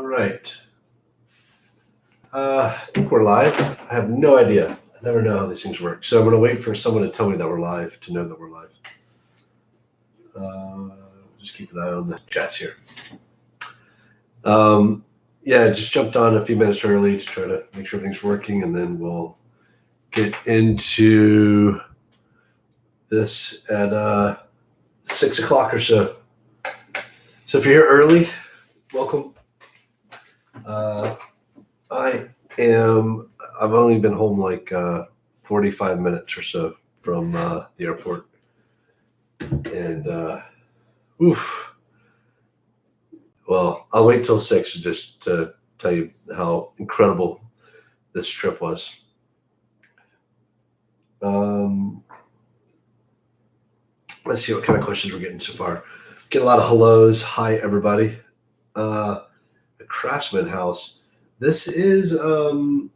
right. I think we're live. I have no idea. I never know how these things work. So I'm going to wait for someone to tell me that we're live to know that we're live. Just keep an eye on the chats here. Just jumped on a few minutes early to try to make sure everything's working, and then we'll get into this at 6 o'clock or so. So if you're here early, welcome. I've only been home like 45 minutes or so from the airport. And, well, I'll wait till 6 just to tell you how incredible this trip was. Let's see what kind of questions we're getting so far. Get a lot of hellos. Hi, everybody. The Craftsman House. This is a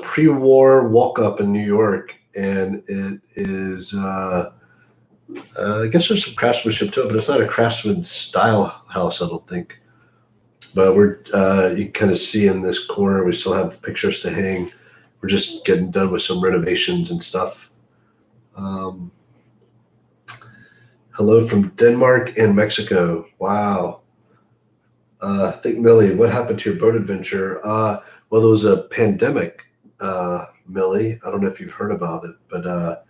pre-war walk-up in New York, and it is I guess there's some craftsmanship to it, but it's not a craftsman style house, I don't think. But we're you can kind of see in this corner we still have pictures to hang. We're just getting done with some renovations and stuff. Hello from Denmark and Mexico. Wow. I think, Millie, what happened to your boat adventure? Well, there was a pandemic, Millie. I don't know if you've heard about it, but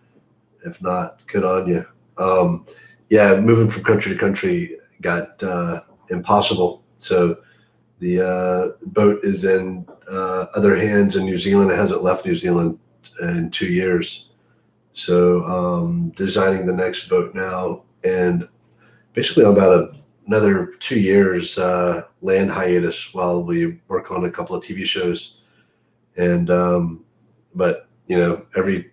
if not, good on you. Moving from country to country got impossible. So the boat is in other hands in New Zealand. It hasn't left New Zealand in 2 years. So designing the next boat now, and basically about another 2 years land hiatus while we work on a couple of TV shows. And but you know, every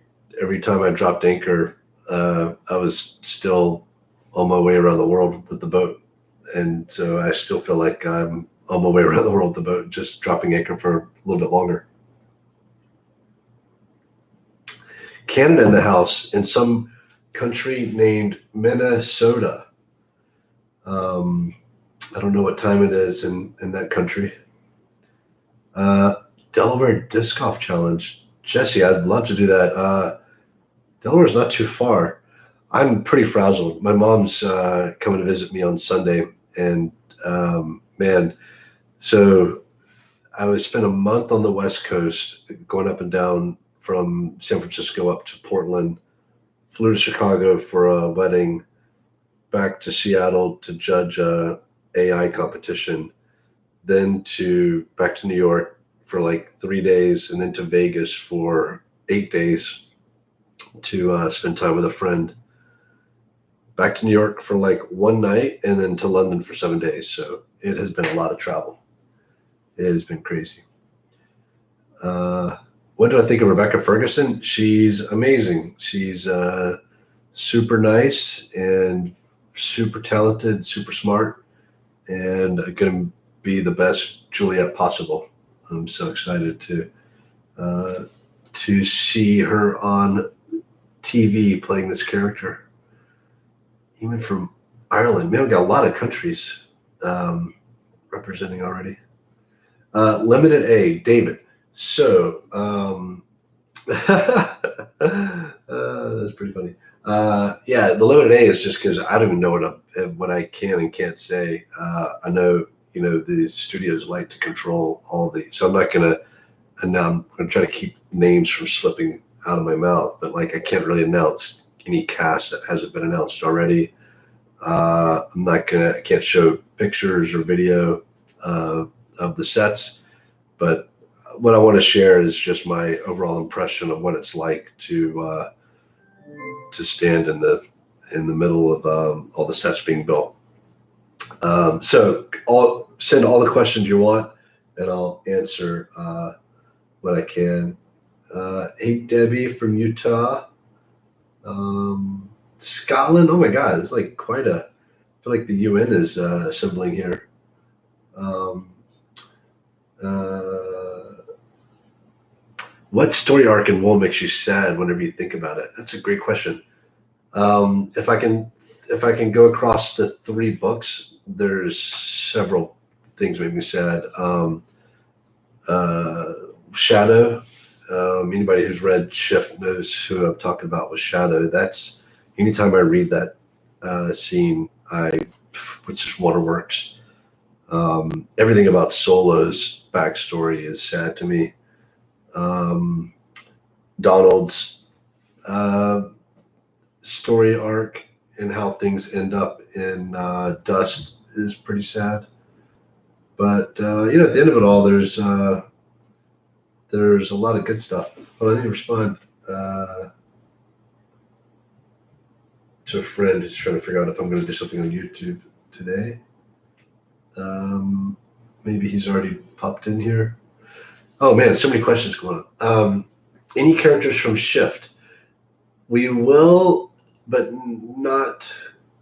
time I dropped anchor, I was still on my way around the world with the boat, and so I still feel like I'm on my way around the world with the boat, just dropping anchor for a little bit longer. Canada in the house, in some country named Minnesota. I don't know what time it is in that country. Delaware Disc Golf Challenge. Jesse, I'd love to do that. Delaware's not too far. I'm pretty frazzled. My mom's coming to visit me on Sunday, and so I would spend a month on the West Coast, going up and down from San Francisco up to Portland, flew to Chicago for a wedding, back to Seattle to judge a AI competition, then back to New York for like 3 days, and then to Vegas for 8 days to spend time with a friend, back to New York for like one night, and then to London for 7 days. So it has been a lot of travel. It has been crazy. What do I think of Rebecca Ferguson? She's amazing. She's super nice and super talented, super smart, and going to be the best Juliet possible. I'm so excited to see her on TV playing this character, even from Ireland. Man, we got a lot of countries representing already. Limited A, David. So that's pretty funny. The limited A is just because I don't even know what I can and can't say. I know, the studios like to control all so I'm not gonna, and now I'm gonna try to keep names from slipping out of my mouth, but like I can't really announce any cast that hasn't been announced already. I can't show pictures or video of the sets, but what I want to share is just my overall impression of what it's like to stand in the middle of all the sets being built. So send all the questions you want, and I'll answer what I can. Hey, Debbie from Utah. Scotland. Oh my God, it's like I feel like the UN is assembling here. What story arc in Wool makes you sad whenever you think about it? That's a great question. If I can go across the 3 books, there's several things make me sad. Shadow. Anybody who's read Shift knows who I'm talking about with Shadow. That's anytime I read that scene, it's just waterworks. Everything about Solo's backstory is sad to me. Donald's story arc and how things end up in dust is pretty sad. But at the end of it all, there's a lot of good stuff. Well, I need to respond to a friend who's trying to figure out if I'm going to do something on YouTube today. Maybe he's already popped in here. Oh man, so many questions going on. Any characters from Shift? We will, but not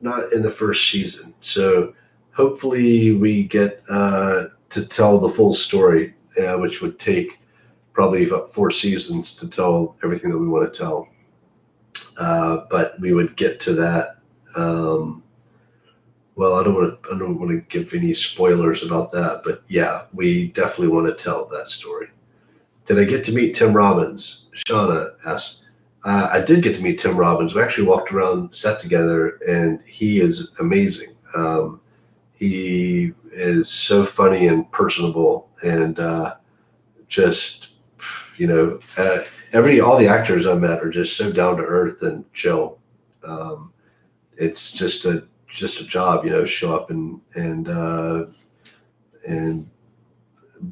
in the first season. So hopefully we get to tell the full story, which would take probably about 4 seasons to tell everything that we want to tell. But we would get to that. Well, I don't want to give any spoilers about that, but yeah, we definitely want to tell that story. Did I get to meet Tim Robbins? Shauna asks. I did get to meet Tim Robbins. We actually walked around set together, and he is amazing. He is so funny and personable, and just all the actors I met are just so down to earth and chill. It's just a job, show up and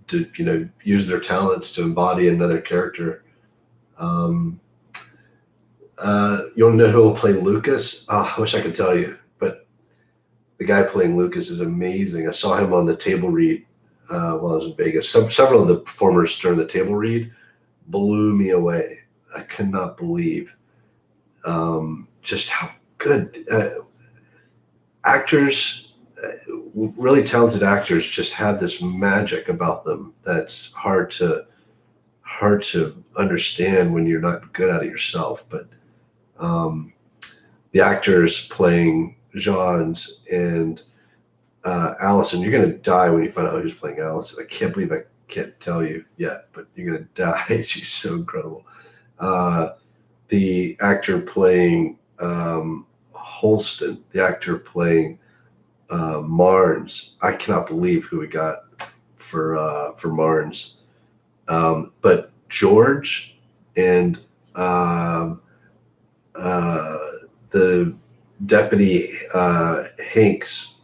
to use their talents to embody another character. You want to know who will play Lucas? I wish I could tell you, but the guy playing Lucas is amazing. I saw him on the table read while I was in Vegas. Several of the performers during the table read blew me away. I could not believe just how good actors, really talented actors, just have this magic about them that's hard to understand when you're not good at it yourself. But the actors playing Jean's and Allison, you're going to die when you find out who's playing Allison. I can't believe I can't tell you yet, but you're going to die. She's so incredible. The actor playing Holston, the actor playing Marnes, I cannot believe who we got for Marnes. But George and the deputy Hanks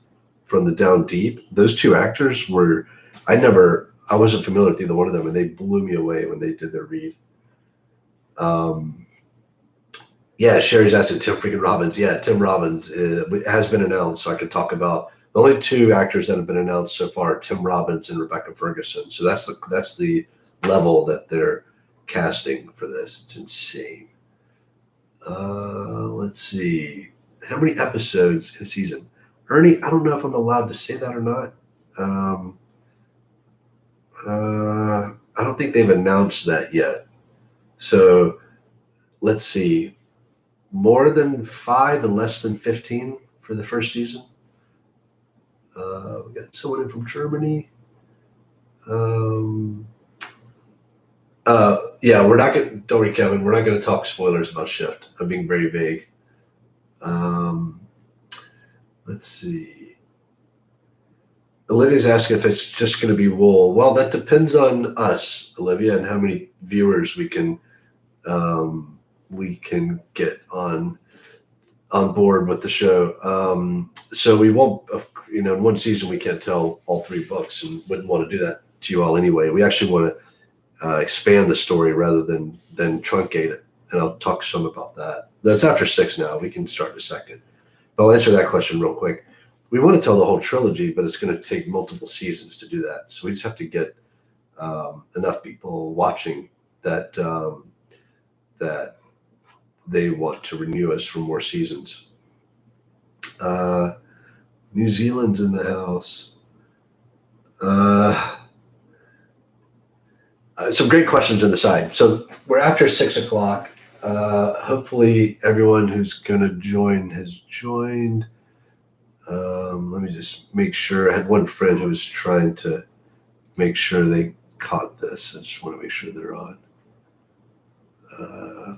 from the Down Deep, those two actors were, I wasn't familiar with either one of them, and they blew me away when they did their read. Yeah, Sherry's asking Tim freaking Robbins. Yeah, Tim Robbins has been announced, so I could talk about the only 2 actors that have been announced so far: Tim Robbins and Rebecca Ferguson. So that's the level that they're casting for this. It's insane. Let's see, how many episodes in a season? Ernie, I don't know if I'm allowed to say that or not. I don't think they've announced that yet. So let's see. More than 5 and less than 15 for the first season. We got someone in from Germany. Yeah, we're not going to, don't worry, Kevin, we're not going to talk spoilers about Shift. I'm being very vague. Let's see. Olivia's asking if it's just going to be wool. Well, that depends on us, Olivia, and how many viewers we can get on board with the show. So we won't, in one season we can't tell all 3 books, and wouldn't want to do that to you all anyway. We actually want to expand the story rather than truncate it, and I'll talk some about that. That's after 6 now. We can start in a second, but I'll answer that question real quick. We want to tell the whole trilogy, but it's going to take multiple seasons to do that. So we just have to get enough people watching that they want to renew us for more seasons. New Zealand's in the house. Some great questions on the side. So we're after 6 o'clock. Hopefully everyone who's going to join has joined. Let me just make sure. I had one friend who was trying to make sure they caught this. I just want to make sure they're on. Uh,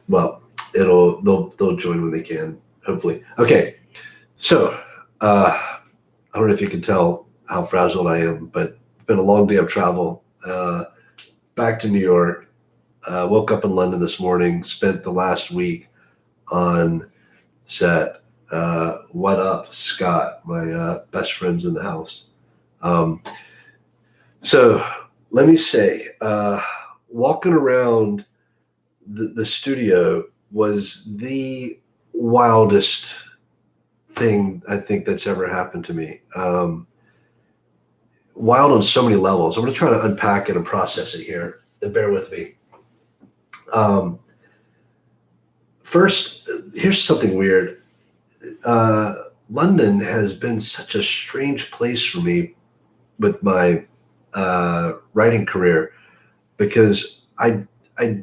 well, they'll join when they can, hopefully. Okay, so I don't know if you can tell how fragile I am, but it's been a long day of travel. Back to New York. Woke up in London this morning. Spent the last week on set. What up, Scott? My best friend's in the house. Um, so let me say, walking around the studio was the wildest thing I think that's ever happened to me. Wild on so many levels. I'm going to try to unpack it and process it here, and bear with me. First, here's something weird. London has been such a strange place for me with my writing career because I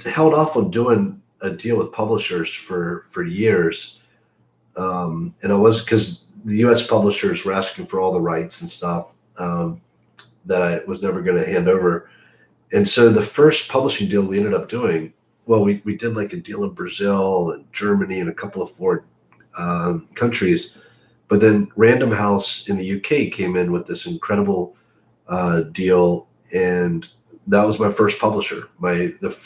held off on doing a deal with publishers for years, and I was because the U.S. publishers were asking for all the rights and stuff that I was never going to hand over, and so the first publishing deal we ended up doing, well, we did like a deal in Brazil and Germany and a couple of foreign countries, but then Random House in the UK came in with this incredible deal, and that was my first publisher, the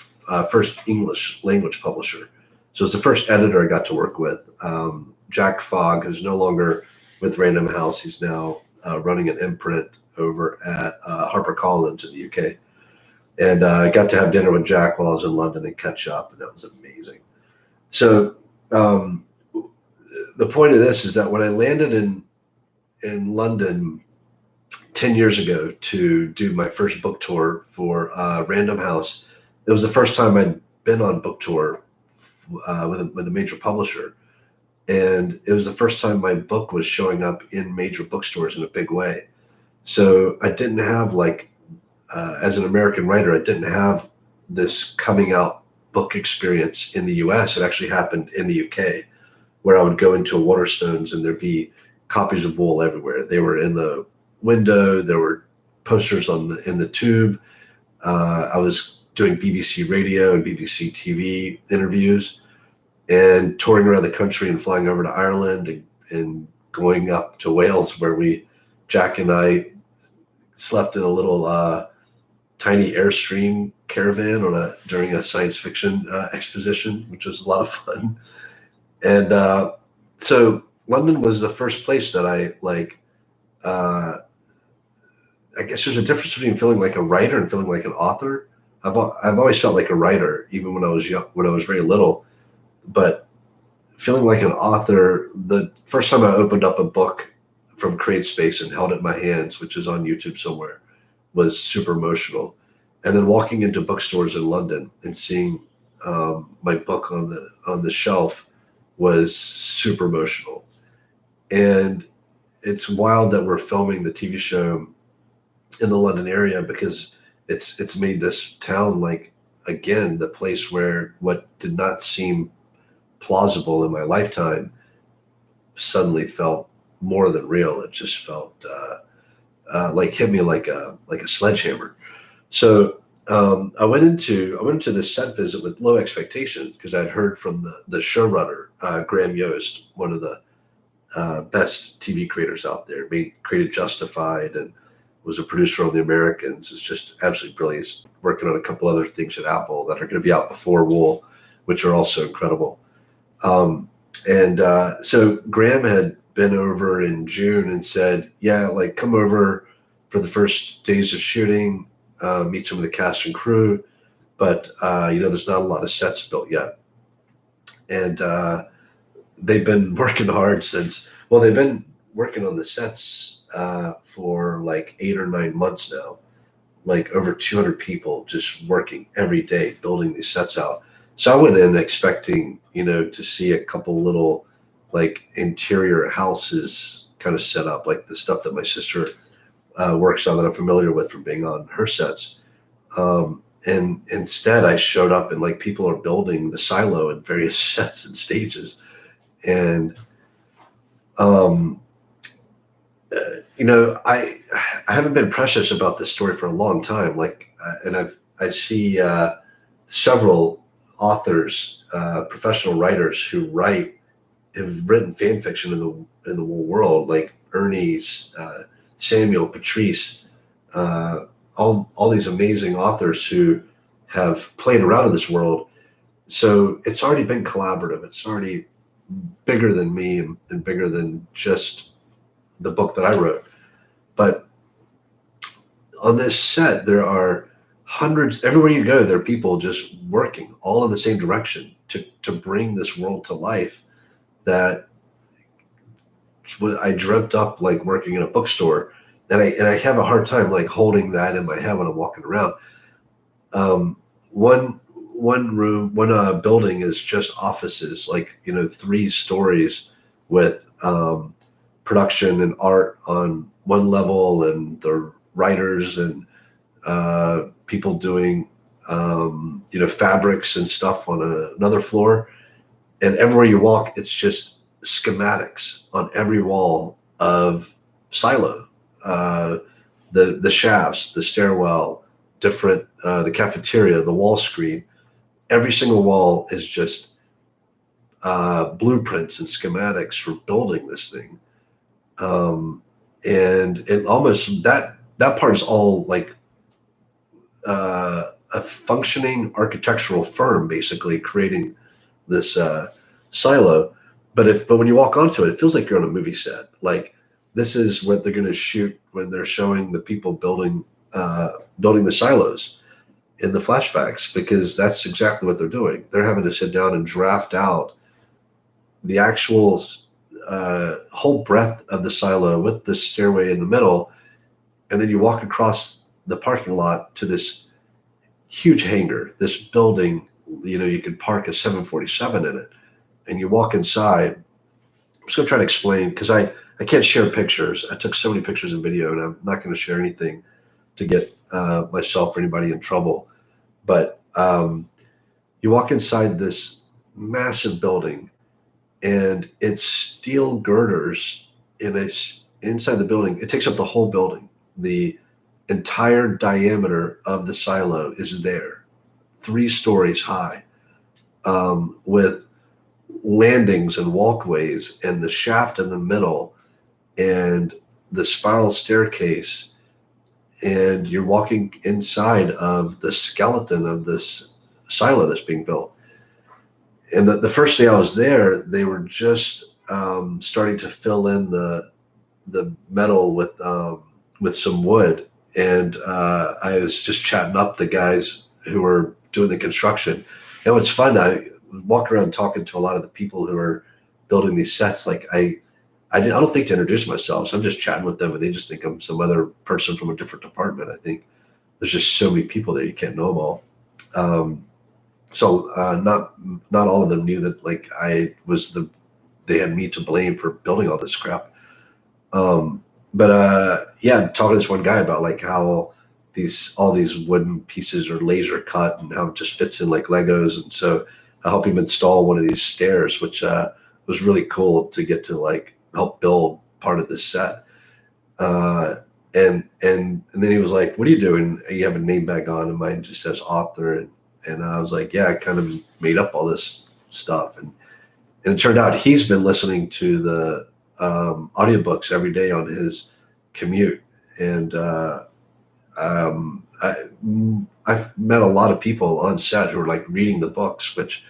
first English language publisher. So it's the first editor I got to work with. Jack Fogg, who's no longer with Random House. He's now running an imprint over at HarperCollins in the UK. And I got to have dinner with Jack while I was in London and catch up, and that was amazing. So the point of this is that when I landed in London 10 years ago to do my first book tour for Random House, it was the first time I'd been on book tour with a major publisher. And it was the first time my book was showing up in major bookstores in a big way. So I didn't have as an American writer, I didn't have this coming out book experience in the US. It actually happened in the UK, where I would go into a Waterstones and there'd be copies of Wool everywhere. They were in the window. There were posters in the tube. I was doing BBC radio and BBC TV interviews and touring around the country and flying over to Ireland and going up to Wales, where Jack and I slept in a little tiny Airstream caravan during a science fiction exposition, which was a lot of fun. And so London was the first place that I guess there's a difference between feeling like a writer and feeling like an author. I've always felt like a writer, even when I was young, when I was very little. But feeling like an author, the first time I opened up a book from CreateSpace and held it in my hands, which is on YouTube somewhere, was super emotional. And then walking into bookstores in London and seeing my book on the shelf was super emotional. And it's wild that we're filming the TV show in the London area because it's made this town, like, again, the place where what did not seem plausible in my lifetime suddenly felt more than real. It just felt hit me like a sledgehammer. So I went into this set visit with low expectations because I'd heard from the showrunner, Graham Yost, one of the best TV creators out there. Created Justified and was a producer on The Americans. Is just absolutely brilliant. He's working on a couple other things at Apple that are going to be out before Wool, which are also incredible. So Graham had been over in June and said, yeah, like, come over for the first days of shooting, meet some of the cast and crew, but there's not a lot of sets built yet. And they've been working hard they've been working on the sets for like 8 or 9 months now, like over 200 people just working every day, building these sets out. So I went in expecting, to see a couple little like interior houses kind of set up, like the stuff that my sister works on that I'm familiar with from being on her sets. And instead I showed up and like people are building the silo in various sets and stages. And Um, I haven't been precious about this story for a long time. And I see several authors, professional writers who have written fan fiction in the whole world, like Ernie's, Samuel, Patrice, uh, all these amazing authors who have played around in this world. So it's already been collaborative. It's already bigger than me and bigger than just the book that I wrote. But on this set, there are hundreds. Everywhere you go, there are people just working all in the same direction to bring this world to life that I dreamt up, like working in a bookstore, and I have a hard time like holding that in my head when I'm walking around. Um, one building is just offices, like 3 stories with production and art on one level, and the writers and people doing fabrics and stuff on another floor. And everywhere you walk, it's just schematics on every wall of silo, uh, the shafts, the stairwell, different the cafeteria, the wall screen. Every single wall is just blueprints and schematics for building this thing. And it almost that part is all like a functioning architectural firm, basically creating this silo. But when you walk onto it, it feels like you're on a movie set. Like this is what they're going to shoot when they're showing the people building the silos in the flashbacks, because that's exactly what they're doing. They're having to sit down and draft out the actual whole breadth of the silo with the stairway in the middle, and then you walk across the parking lot to this huge hangar, this building. You could park a 747 in it, and you walk inside. I'm just gonna try to explain, because I can't share pictures. I took so many pictures and video, and I'm not going to share anything to get myself or anybody in trouble. But you walk inside this massive building, and it's steel girders inside the building. It takes up the whole building. The entire diameter of the silo is there, 3 stories high, with landings and walkways, and the shaft in the middle, and the spiral staircase. And you're walking inside of the skeleton of this silo that's being built. And the first day I was there, they were just starting to fill in the metal with some wood. And I was just chatting up the guys who were doing the construction. And it's fun. I walked around talking to a lot of the people who are building these sets. Like I don't think to introduce myself. So I'm just chatting with them, and they just think I'm some other person from a different department. I think there's just so many people there, you can't know them all. So not all of them knew that like they had me to blame for building all this crap. But yeah, talking to this one guy about like how all these wooden pieces are laser cut and how it just fits in like Legos. And so I helped him install one of these stairs, which was really cool to get to like help build part of this set. And then he was like, "What are you doing? You have a name badge on," and mine just says author. And I was like, "Yeah, I kind of made up all this stuff." And it turned out he's been listening to the audiobooks every day on his commute. And I've met a lot of people on set who are like reading the books, which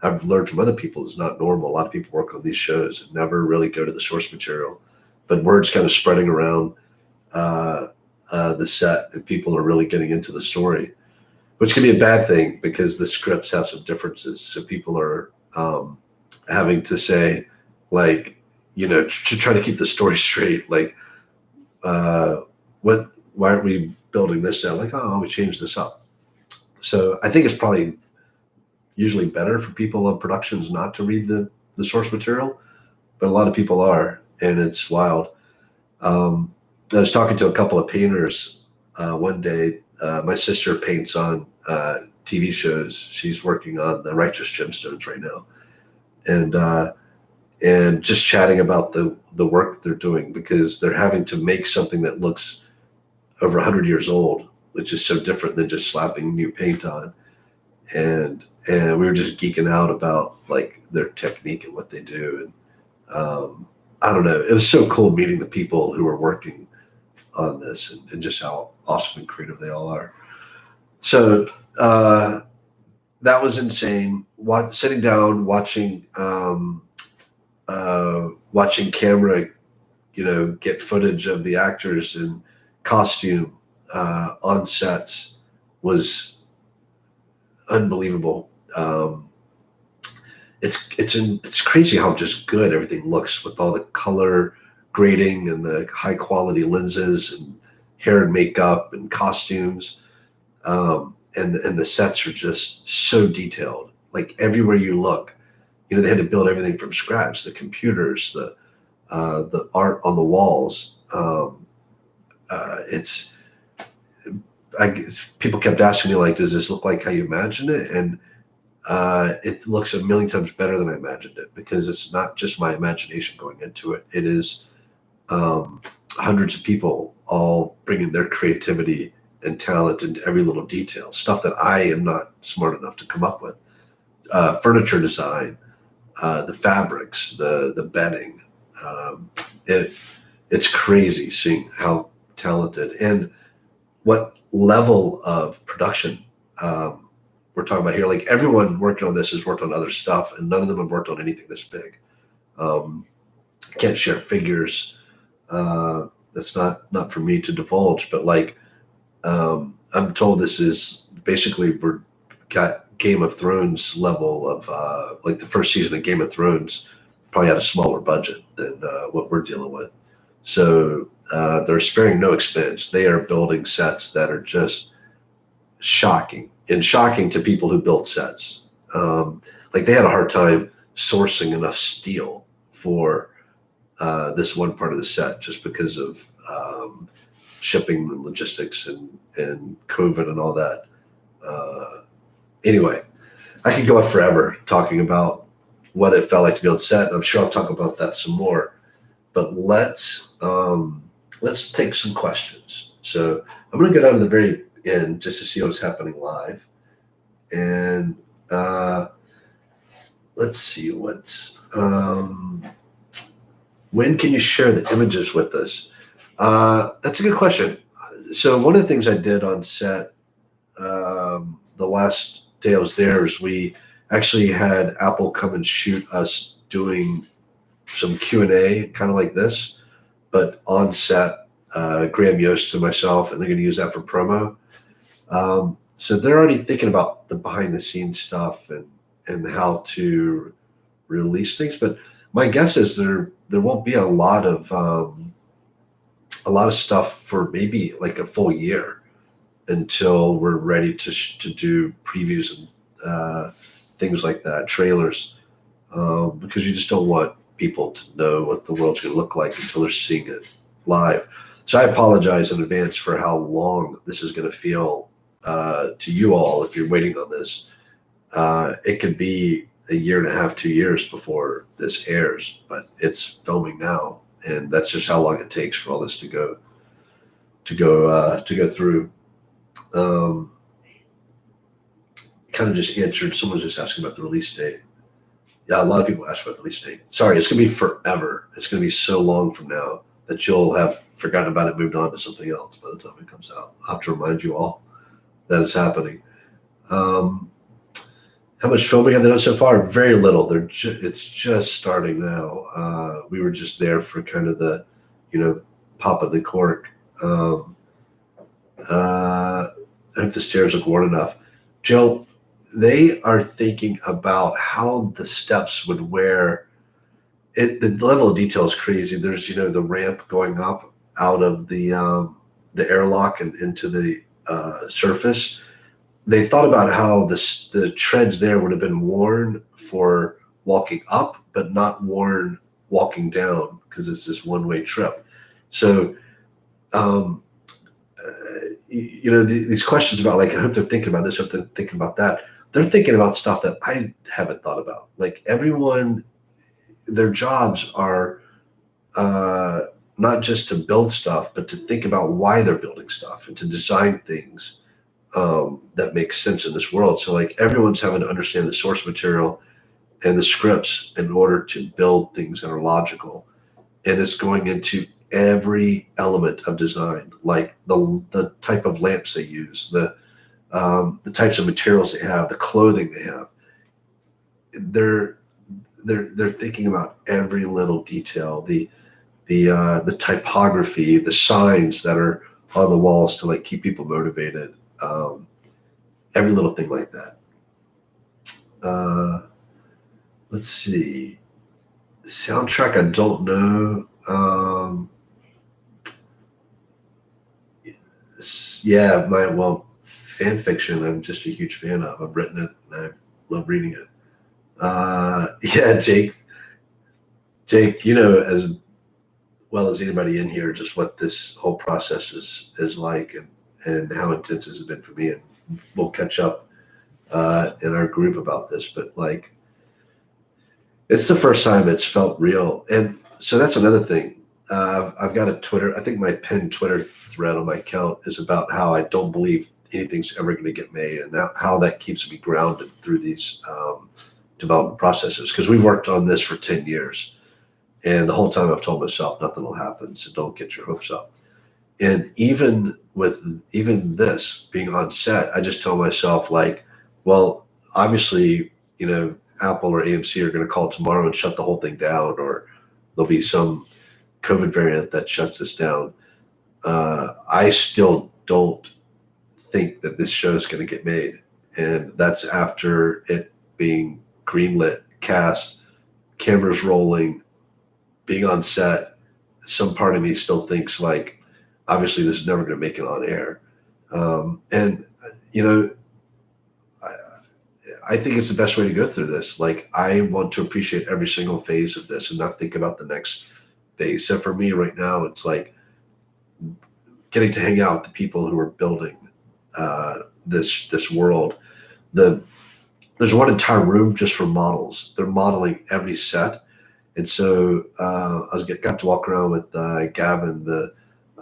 I've learned from other people is not normal. A lot of people work on these shows and never really go to the source material, but word's kind of spreading around the set, and people are really getting into the story, which can be a bad thing because the scripts have some differences. So people are having to say, like, to try to keep the story straight. Like, why aren't we building this out? Like, oh, we changed this up. So I think it's probably usually better for people on productions not to read the source material, but a lot of people are, and it's wild. I was talking to a couple of painters one day. My sister paints on TV shows. She's working on The Righteous Gemstones right now. And and just chatting about the work they're doing, because they're having to make something that looks over 100 years old, which is so different than just slapping new paint on. And we were just geeking out about like their technique and what they do. And I don't know, it was so cool meeting the people who are working on this, and just how awesome and creative they all are. So that was insane. Sitting down, watching camera, get footage of the actors in costume on sets was unbelievable. It's crazy how just good everything looks with all the color grading and the high quality lenses and hair and makeup and costumes. And the sets are just so detailed. Like everywhere you look, they had to build everything from scratch. The computers, the art on the walls. It's people kept asking me, like, does this look like how you imagined it? And it looks a million times better than I imagined it, because it's not just my imagination going into it. It is hundreds of people all bringing their creativity and talent into every little detail, stuff that I am not smart enough to come up with. Furniture design, the fabrics, the bedding. It's crazy seeing how talented and what level of production we're talking about here. Like everyone working on this has worked on other stuff, and none of them have worked on anything this big. Can't share figures. That's not for me to divulge, but like I'm told this is basically we're got Game of Thrones level of like the first season of Game of Thrones probably had a smaller budget than what we're dealing with. So they're sparing no expense. They are building sets that are just shocking to people who build sets. Like they had a hard time sourcing enough steel for this one part of the set, just because of shipping and logistics and COVID and all that. Anyway, I could go on forever talking about what it felt like to be on set, and I'm sure I'll talk about that some more. But let's take some questions. So I'm going to go down to the very end just to see what's happening live, and let's see when can you share the images with us? That's a good question. So one of the things I did on set the last day I was there is we actually had Apple come and shoot us doing some Q&A, kind of like this, but on set. Graham Yost and myself, and they're going to use that for promo. So they're already thinking about the behind the scenes stuff and how to release things. But my guess is there won't be a lot of stuff for maybe like a full year until we're ready to do previews and things like that, trailers, because you just don't want people to know what the world's going to look like until they're seeing it live. So I apologize in advance for how long this is going to feel to you all if you're waiting on this. It could be a year and a half, 2 years before this airs, but it's filming now, and that's just how long it takes for all this to go through. Kind of just answered. Someone's just asking about the release date. Yeah, a lot of people ask about the release date. Sorry, it's going to be forever. It's going to be so long from now that you'll have forgotten about it, moved on to something else by the time it comes out. I'll have to remind you all that it's happening. How much filming have they done so far? Very little. It's just starting now. We were just there for kind of the, pop of the cork. I hope the stairs look worn enough. Jill, they are thinking about how the steps would wear. The level of detail is crazy. There's, the ramp going up out of the airlock and into the surface. They thought about how the treads there would have been worn for walking up, but not worn walking down, because it's this one-way trip. So, these questions about, like, I hope they're thinking about this, I hope they're thinking about that. They're thinking about stuff that I haven't thought about. Like, everyone their jobs are uh, not just to build stuff, but to think about why they're building stuff and to design things that make sense in this world. So like everyone's having to understand the source material and the scripts in order to build things that are logical. And it's going into every element of design, like the type of lamps they use, the types of materials they have, the clothing they have. They're they're thinking about every little detail, the typography, the signs that are on the walls to like keep people motivated. Every little thing like that. Uh, let's see. Soundtrack, I don't know. Yeah, fan fiction. I'm just a huge fan of. I've written it and I love reading it. Yeah, Jake, you know as well as anybody in here, just what this whole process is like, and how intense has it been for me. And we'll catch up in our group about this, but like it's the first time it's felt real. And so that's another thing. I've got a Twitter. I think my pinned Twitter thread on my account is about how I don't believe anything's ever going to get made, and how that keeps me grounded through these development processes. Because we've worked on this for 10 years. And the whole time I've told myself nothing will happen, so don't get your hopes up. And even this being on set, I just tell myself like, well, obviously, Apple or AMC are going to call tomorrow and shut the whole thing down, or there'll be some COVID variant that shuts this down. I still don't think that this show is going to get made, and that's after it being greenlit, cast, cameras rolling, being on set. Some part of me still thinks like, obviously this is never going to make it on air. And I think it's the best way to go through this. Like, I want to appreciate every single phase of this and not think about the next phase. So for me right now, it's like getting to hang out with the people who are building this world. There's one entire room just for models. They're modeling every set. And so I got to walk around with Gavin, the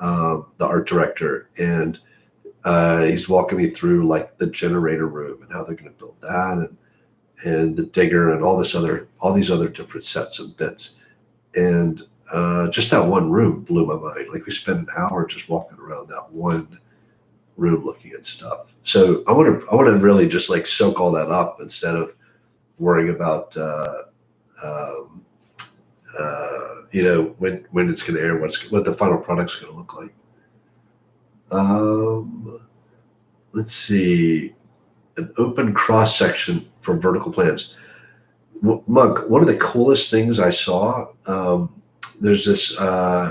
art director, and he's walking me through like the generator room and how they're going to build that, and the digger and all these other different sets of bits. And just that one room blew my mind. Like, we spent an hour just walking around that one room looking at stuff. So I want to really just like soak all that up instead of worrying about when it's going to air, what the final product's going to look like. Let's see, an open cross section for vertical plans. Mug, one of the coolest things I saw, there's this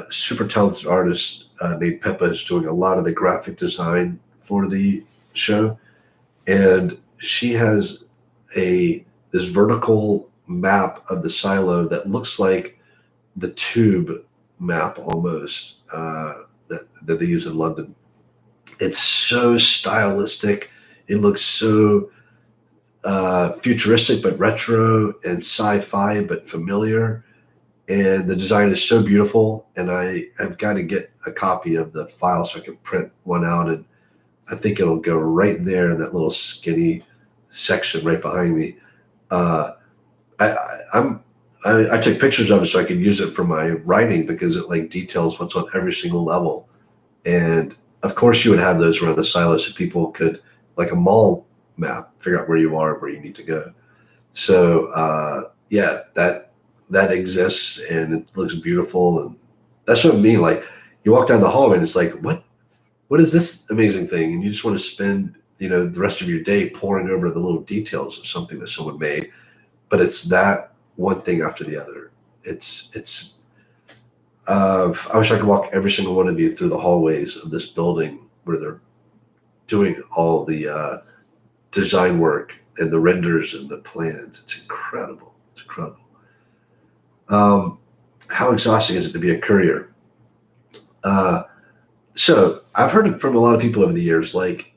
super talented artist named Peppa who's doing a lot of the graphic design for the show, and she has this vertical map of the silo that looks like the tube map almost that they use in London. It's so stylistic. It looks so futuristic but retro, and sci-fi but familiar. And the design is so beautiful. And I have got to get a copy of the file so I can print one out. And I think it'll go right there in that little skinny section right behind me. I took pictures of it so I could use it for my writing, because it like details what's on every single level. And of course you would have those around the silos so people could, like a mall map, figure out where you are, where you need to go. So yeah, that exists and it looks beautiful. And that's what I mean. Like, you walk down the hallway and it's like, what is this amazing thing? And you just want to spend, the rest of your day poring over the little details of something that someone made. But it's that one thing after the other. I wish I could walk every single one of you through the hallways of this building where they're doing all the design work and the renders and the plans. It's incredible. It's incredible. How exhausting is it to be a courier? So I've heard it from a lot of people over the years, like,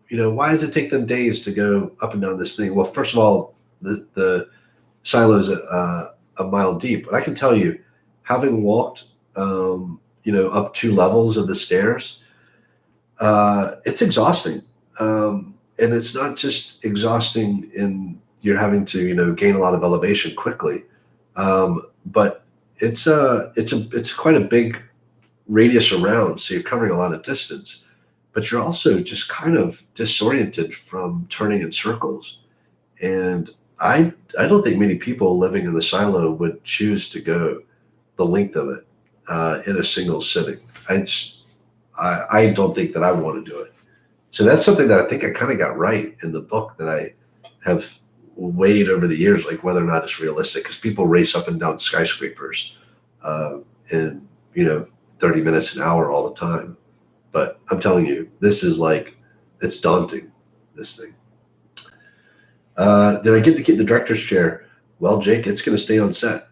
why does it take them days to go up and down this thing? Well, first of all, the silos a mile deep. But I can tell you, having walked, up 2 levels of the stairs, it's exhausting. And it's not just exhausting in you're having to, gain a lot of elevation quickly. But it's quite a big radius around. So you're covering a lot of distance, but you're also just kind of disoriented from turning in circles. And I don't think many people living in the silo would choose to go the length of it in a single sitting. I don't think that I would want to do it. So that's something that I think I kind of got right in the book that I have weighed over the years, like whether or not it's realistic, because people race up and down skyscrapers in 30 minutes an hour all the time. But I'm telling you, this is like, it's daunting, this thing. Did I get to keep the director's chair? Well, Jake, it's going to stay on set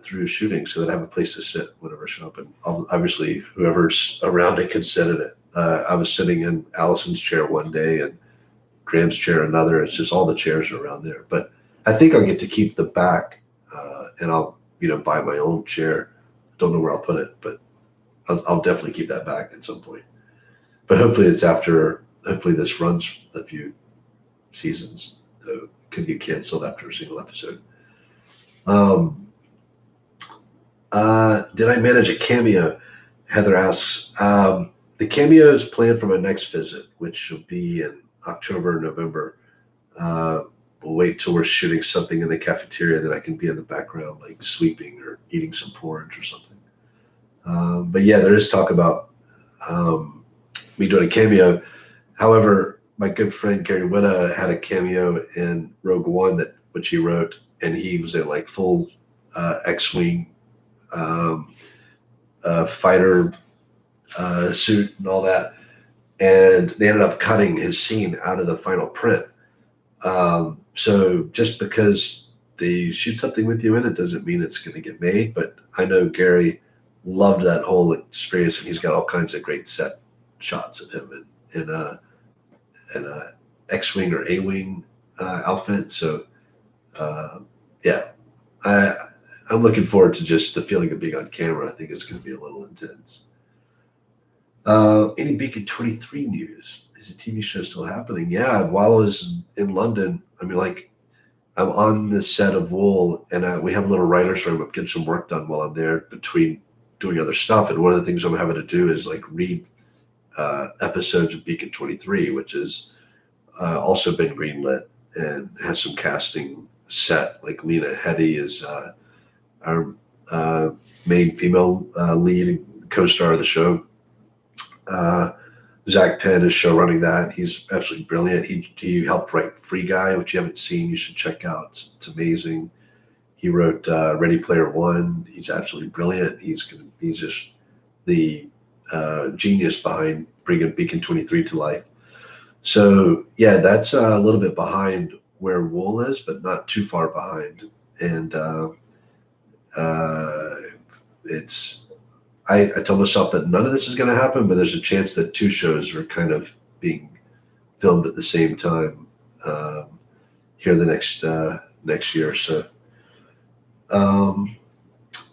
through shooting so that I have a place to sit whenever I show up. And obviously, whoever's around it can sit in it. I was sitting in Allison's chair one day and Graham's chair another. It's just all the chairs are around there. But I think I'll get to keep the back and I'll, buy my own chair. Don't know where I'll put it, but I'll definitely keep that back at some point. But hopefully hopefully this runs a few seasons. Though could get canceled after a single episode. Did I manage a cameo? Heather asks. The cameo is planned for my next visit, which will be in October or November. We'll wait till we're shooting something in the cafeteria that I can be in the background, like sweeping or eating some porridge or something. But yeah, there is talk about me doing a cameo. However, my good friend Gary Whitta had a cameo in Rogue One which he wrote, and he was in like full X-wing fighter suit and all that, and they ended up cutting his scene out of the final print. So just because they shoot something with you in it doesn't mean it's going to get made. But I know Gary loved that whole experience, and he's got all kinds of great set shots of him in a X-wing or A-wing outfit. So yeah, I'm looking forward to just the feeling of being on camera. I think it's going to be a little intense. Any Beacon 23 news? Is the TV show still happening? Yeah, while I was in London, I'm on the set of Wool, and we have a little writer's room. I'm getting some work done while I'm there between doing other stuff. And one of the things I'm having to do is read episodes of Beacon 23, which has also been greenlit and has some casting set. Like Lena Headey is our main female lead and co-star of the show. Zach Penn is show running that. He's absolutely brilliant. He helped write Free Guy, which you haven't seen. You should check out. It's amazing. He wrote Ready Player One. He's absolutely brilliant. He's just the genius behind bringing Beacon 23 to life. So yeah, that's a little bit behind where Wool is, but not too far behind. And I told myself that none of this is going to happen, but there's a chance that 2 shows are kind of being filmed at the same time here the next year or so.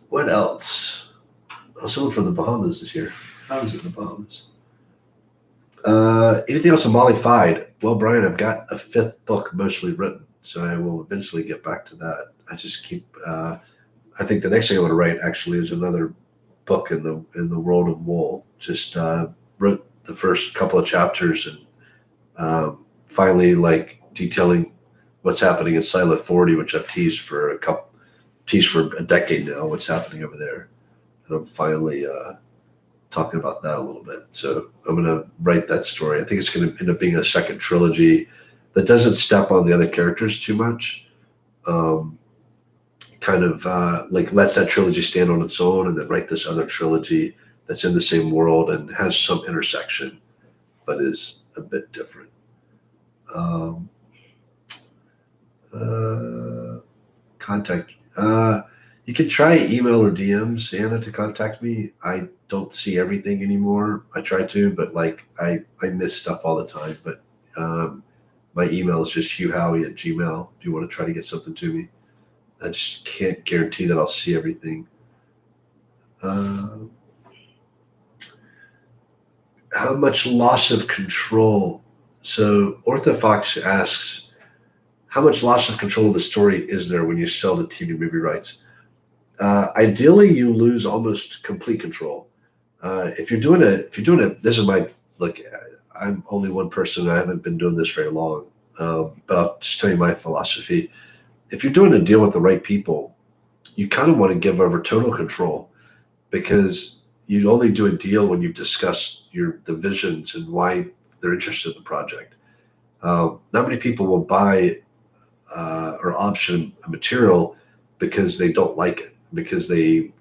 What else? I was looking for the Bahamas this year. How is it in the Bahamas? Anything else on Molly Fide? Well, Brian, I've got a 5th book mostly written, so I will eventually get back to that. I just keep. I think the next thing I want to write actually is another book in the world of Wool. Just wrote the first couple of chapters and finally detailing what's happening in Silo 40, which I've teased for a decade now. What's happening over there, and I'm finally talking about that a little bit. So I'm going to write that story. I think it's going to end up being a second trilogy that doesn't step on the other characters too much. Lets that trilogy stand on its own, and then write this other trilogy that's in the same world and has some intersection, but is a bit different. Contact. You can try email or DMs, Anna, to contact me. I don't see everything anymore. I try to, but I miss stuff all the time. But my email is just hughhowie@gmail.com if you want to try to get something to me. I just can't guarantee that I'll see everything. How much loss of control? So Orthofox asks, how much loss of control of the story is there when you sell the TV movie rights? Ideally, you lose almost complete control. If you're doing this is my look. I'm only one person. I haven't been doing this very long, but I'll just tell you my philosophy. If you're doing a deal with the right people, you kind of want to give over total control, because you only do a deal when you've discussed the visions and why they're interested in the project. Not many people will buy or option a material because they don't like it, because the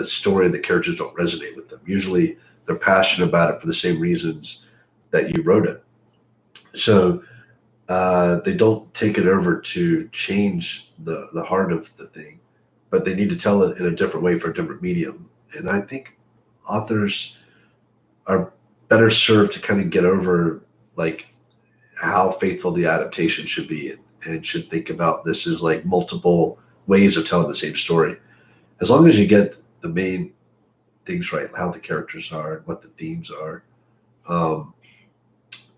story and the characters don't resonate with them. Usually they're passionate about it for the same reasons that you wrote it. So they don't take it over to change the heart of the thing, but they need to tell it in a different way for a different medium. And I think authors are better served to kind of get over like how faithful the adaptation should be, and should think about this as like multiple ways of telling the same story. As long as you get the main things right, how the characters are, what the themes are, um,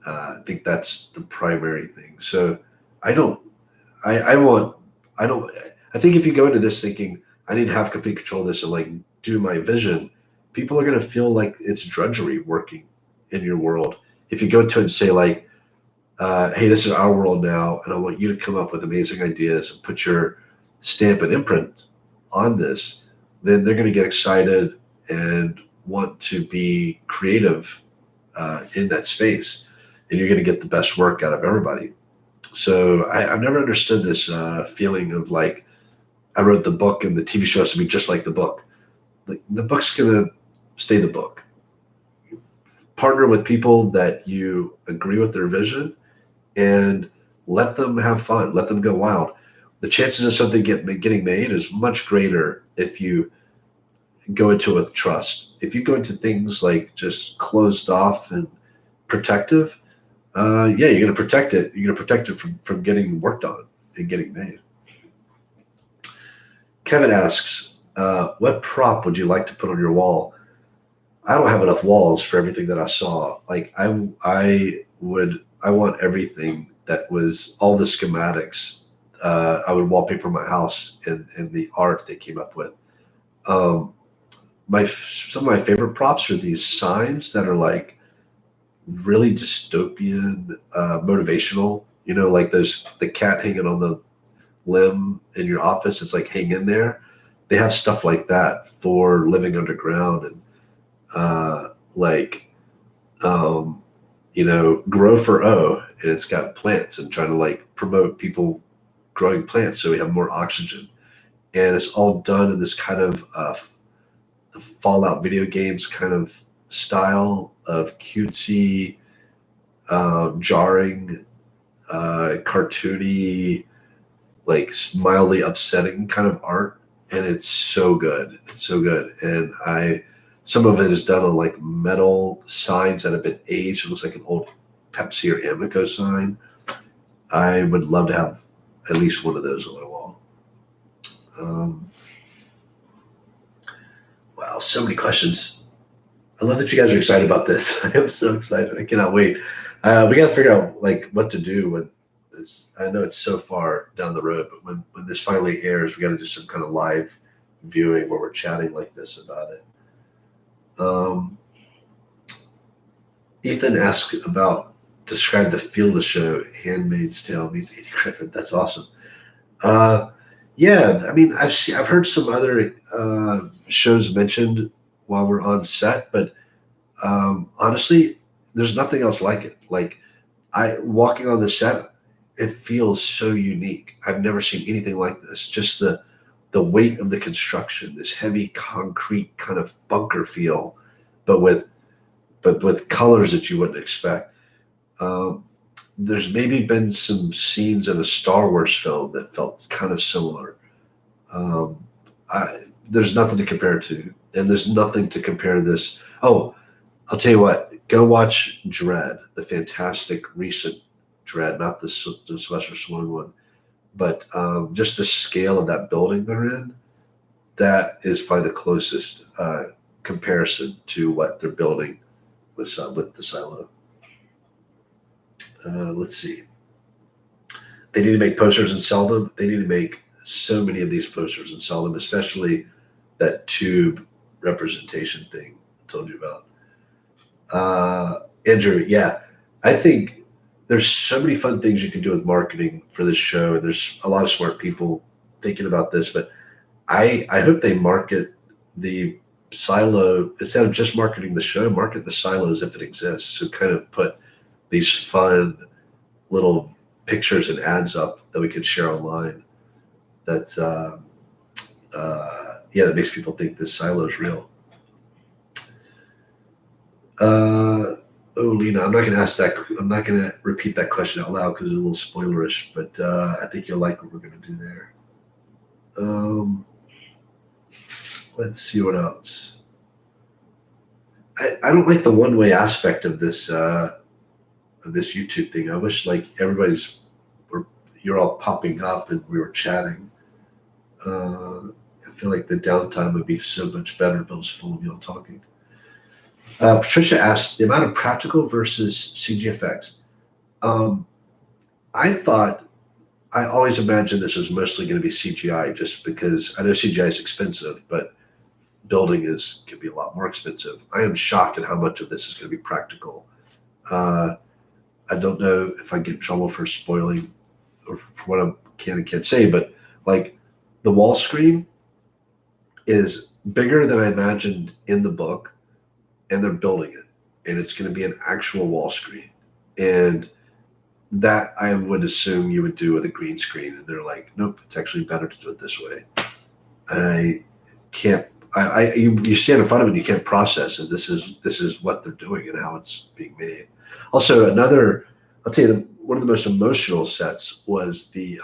I think that's the primary thing. So I don't, I want, I don't, I think if you go into this thinking, I need to have complete control of this and like do my vision, people are going to feel like it's drudgery working in your world. If you go to it and say like, hey, this is our world now, and I want you to come up with amazing ideas and put your stamp and imprint on this, then they're going to get excited and want to be creative in that space, and you're going to get the best work out of everybody. So I've never understood this feeling of like, I wrote the book and the TV show has to be just like the book. Like, the book's going to stay the book. Partner with people that you agree with their vision and let them have fun, let them go wild. The chances of something getting made is much greater if you go into it with trust. If you go into things like just closed off and protective, yeah, you're going to protect it. You're going to protect it from getting worked on and getting made. Kevin asks, what prop would you like to put on your wall? I don't have enough walls for everything that I saw. Like I want everything that was all the schematics. I would wallpaper my house and the art they came up with. Some of my favorite props are these signs that are like really dystopian, motivational. You know, like there's the cat hanging on the limb in your office. It's like, hang in there. They have stuff like that for living underground, and like grow for O, and it's got plants and trying to like promote people growing plants so we have more oxygen. And it's all done in this kind of the Fallout video games kind of style of cutesy, jarring, cartoony, like mildly upsetting kind of art. And it's so good. It's so good. And some of it is done on like metal signs that have been aged. It looks like an old Pepsi or Amico sign. I would love to have at least one of those on my wall. Wow, so many questions. I love that you guys are excited about this. I am so excited. I cannot wait. We got to figure out like what to do when this. I know it's so far down the road, but when this finally airs, we got to do some kind of live viewing where we're chatting like this about it. Ethan asked about describe the feel of the show. Handmaid's Tale meets Edie Griffin. That's awesome. Yeah, I mean, I've heard some other shows mentioned while we're on set, but honestly, there's nothing else like it. Like walking on the set, it feels so unique. I've never seen anything like this. Just the weight of the construction, this heavy concrete kind of bunker feel, but with colors that you wouldn't expect. There's maybe been some scenes in a Star Wars film that felt kind of similar. There's nothing to compare to, and there's nothing to compare this. Oh, I'll tell you what, go watch Dread, the fantastic recent Dread, not the Sylvester Stallone one. but just the scale of that building they're in, that is probably the closest comparison to what they're building with the silo. Let's see. They need to make posters and sell them. They need to make so many of these posters and sell them, especially that tube representation thing I told you about. Andrew, yeah, I think there's so many fun things you can do with marketing for this show, and there's a lot of smart people thinking about this. But I hope they market the silo instead of just marketing the show. Market the silos if it exists. So kind of put these fun little pictures and ads up that we could share online. That's yeah, that makes people think this silo is real. Oh, Lena, I'm not going to ask that. I'm not going to repeat that question out loud because it's a little spoilerish. But I think you'll like what we're going to do there. Let's see what else. I don't like the one-way aspect of this YouTube thing. I wish like you're all popping up and we were chatting. I feel like the downtime would be so much better if it was full of y'all talking. Patricia asked the amount of practical versus CG effects. I always imagined this was mostly going to be CGI just because I know CGI is expensive, but building can be a lot more expensive. I am shocked at how much of this is going to be practical. I don't know if I get in trouble for spoiling or for what I can and can't say, but like the wall screen is bigger than I imagined in the book, and they're building it, and it's going to be an actual wall screen. And that I would assume you would do with a green screen, and they're like, nope, it's actually better to do it this way. I can't. You stand in front of it, and you can't process it. This is what they're doing and how it's being made. Also, I'll tell you, one of the most emotional sets was the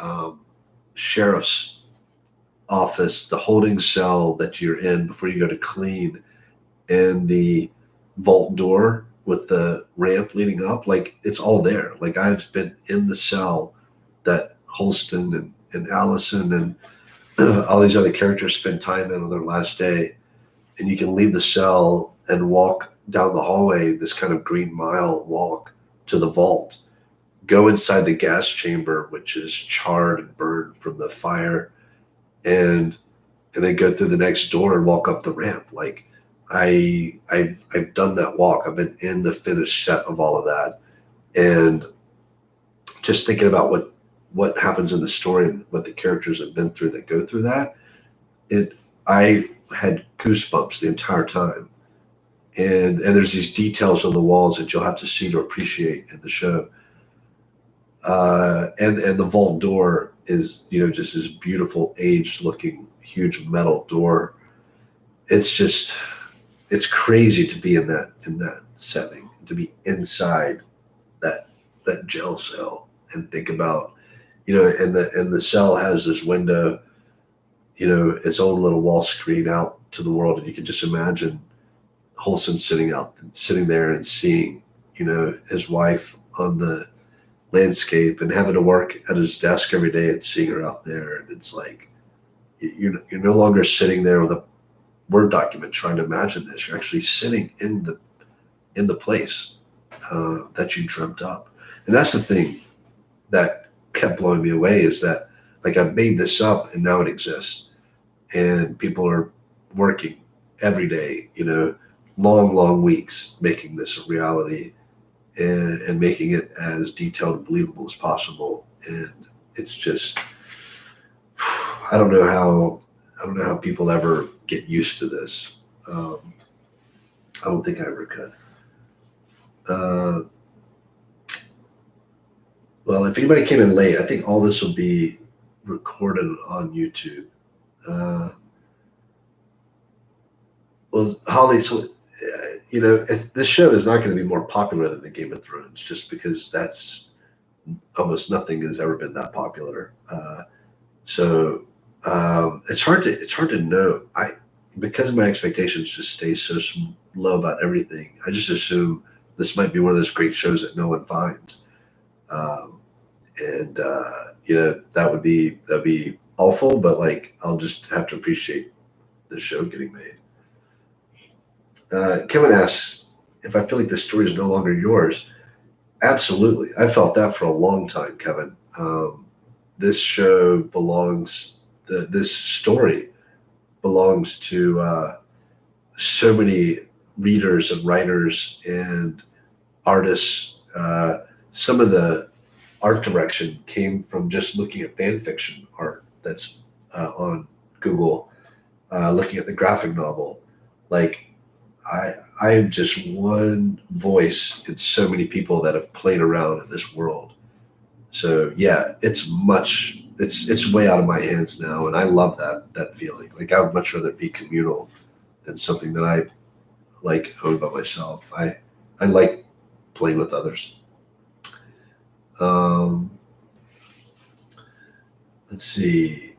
sheriff's office, the holding cell that you're in before you go to clean, and the vault door with the ramp leading up. Like it's all there. Like I've been in the cell that Holston and Allison and all these other characters spend time in on their last day, and you can leave the cell and walk down the hallway, this kind of Green Mile walk to the vault, go inside the gas chamber, which is charred and burned from the fire, and then go through the next door and walk up the ramp. Like I've done that walk. I've been in the finished set of all of that, and just thinking about what happens in the story and what the characters have been through that go through that, I had goosebumps the entire time. And there's these details on the walls that you'll have to see to appreciate in the show. And the vault door is, just this beautiful, aged-looking, huge metal door. It's crazy to be in that setting, to be inside that jail cell and think about, and the cell has this window, its own little wall screen out to the world, and you can just imagine Holson sitting there and seeing, his wife on the landscape and having to work at his desk every day and seeing her out there. And it's like, you're no longer sitting there with a Word document trying to imagine this. You're actually sitting in the place that you dreamt up. And that's the thing that kept blowing me away, is that like I made this up and now it exists. And people are working every day, long weeks making this a reality and making it as detailed and believable as possible. And it's just, I don't know how people ever get used to this. I don't think I ever could. Well, if anybody came in late, I think all this will be recorded on YouTube. Well, Holly, so this show is not going to be more popular than the Game of Thrones, just because that's almost nothing has ever been that popular. So it's hard to know. Because my expectations just stay so low about everything, I just assume this might be one of those great shows that no one finds. And that'd be awful, but like I'll just have to appreciate the show getting made. Kevin asks if I feel like the story is no longer yours. Absolutely. I felt that for a long time, Kevin. This show belongs, this story belongs to so many readers and writers and artists. Some of the art direction came from just looking at fan fiction art that's on Google, looking at the graphic novel. Like I am just one voice in so many people that have played around in this world. So yeah, it's way out of my hands now, and I love that feeling. Like I would much rather it be communal than something that I like own by myself. I like playing with others. Um, let's see.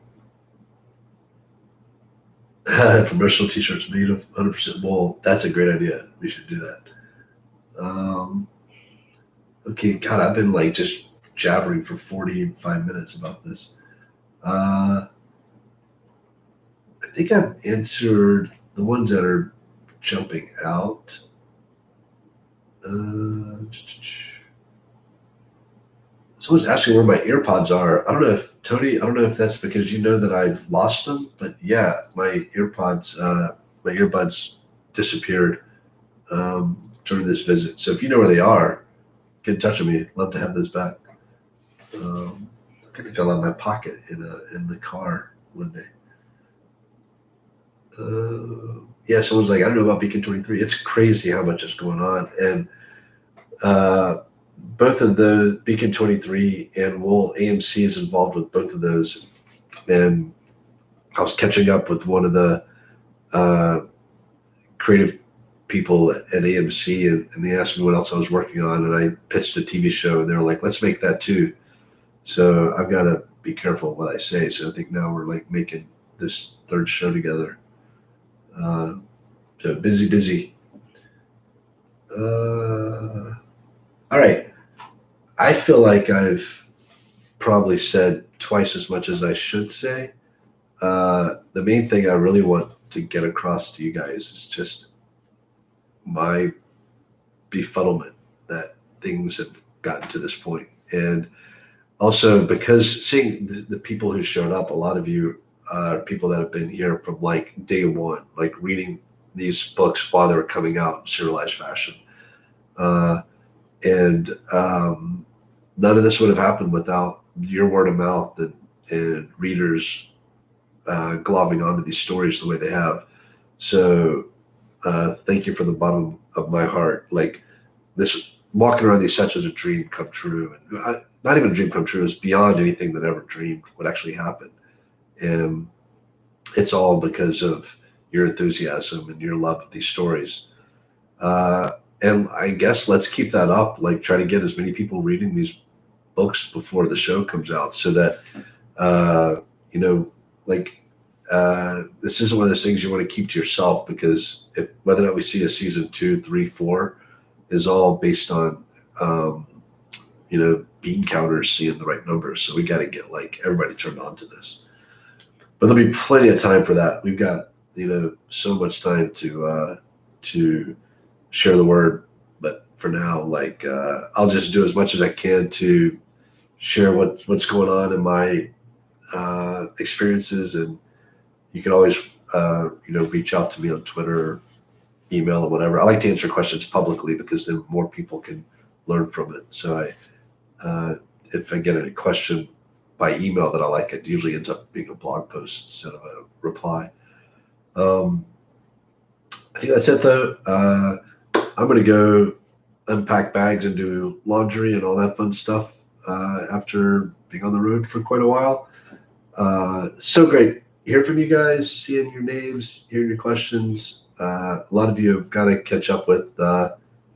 Promotional T-shirts made of 100% wool. That's a great idea. We should do that. Um, okay, God, I've been like just jabbering for 45 minutes about this. I think I've answered the ones that are jumping out. Someone's asking where my earpods are. I don't know if Tony. I don't know if that's because you know that I've lost them, but yeah, my earbuds disappeared during this visit. So if you know where they are, get in touch with me. Love to have those back. I think they fell out of my pocket in the car one day. Yeah, someone's like, I don't know about Beacon 23. It's crazy how much is going on, and both of the Beacon 23 and Wool AMC is involved with both of those. And I was catching up with one of the creative people at AMC, and they asked me what else I was working on, and I pitched a TV show, and they were like, let's make that too. So I've got to be careful what I say. So I think now we're like making this third show together. So busy. All right. I feel like I've probably said twice as much as I should say. The main thing I really want to get across to you guys is just my befuddlement that things have gotten to this point. And also because seeing the people who showed up, a lot of you are people that have been here from like day one, like reading these books while they were coming out in serialized fashion. And none of this would have happened without your word of mouth and readers globbing onto these stories the way they have. So thank you from the bottom of my heart. Like this, walking around these sets was a dream come true. And not even a dream come true. It was beyond anything that I ever dreamed would actually happen. And it's all because of your enthusiasm and your love of these stories. And I guess let's keep that up, like try to get as many people reading these books before the show comes out so that, this isn't one of those things you want to keep to yourself, because whether or not we see a season 2, 3, 4 is all based on, bean counters seeing the right numbers. So we got to get like everybody turned on to this. But there'll be plenty of time for that. We've got, so much time to share the word. But for now, like I'll just do as much as I can to share what's going on in my experiences, and you can always reach out to me on Twitter, or email, or whatever. I like to answer questions publicly because then more people can learn from it. So if I get a question by email that I like, it usually ends up being a blog post instead of a reply. I think that's it though. I'm going to go unpack bags and do laundry and all that fun stuff after being on the road for quite a while. So great hearing from you guys, seeing your names, hearing your questions. A lot of you have got to catch up with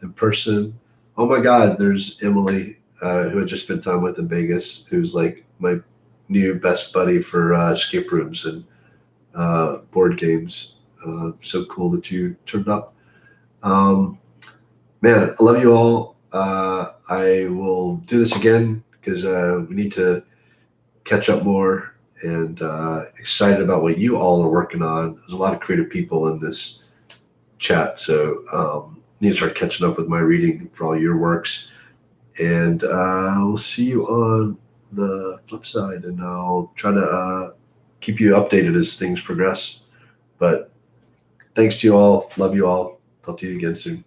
in person. Oh my God, there's Emily, who I just spent time with in Vegas, who's like my new best buddy for escape rooms and board games. So cool that you turned up. Man, I love you all. I will do this again because we need to catch up more, and excited about what you all are working on. There's a lot of creative people in this chat, so need to start catching up with my reading for all your works. And we'll see you on the flip side, and I'll try to keep you updated as things progress. But thanks to you all. Love you all. Talk to you again soon.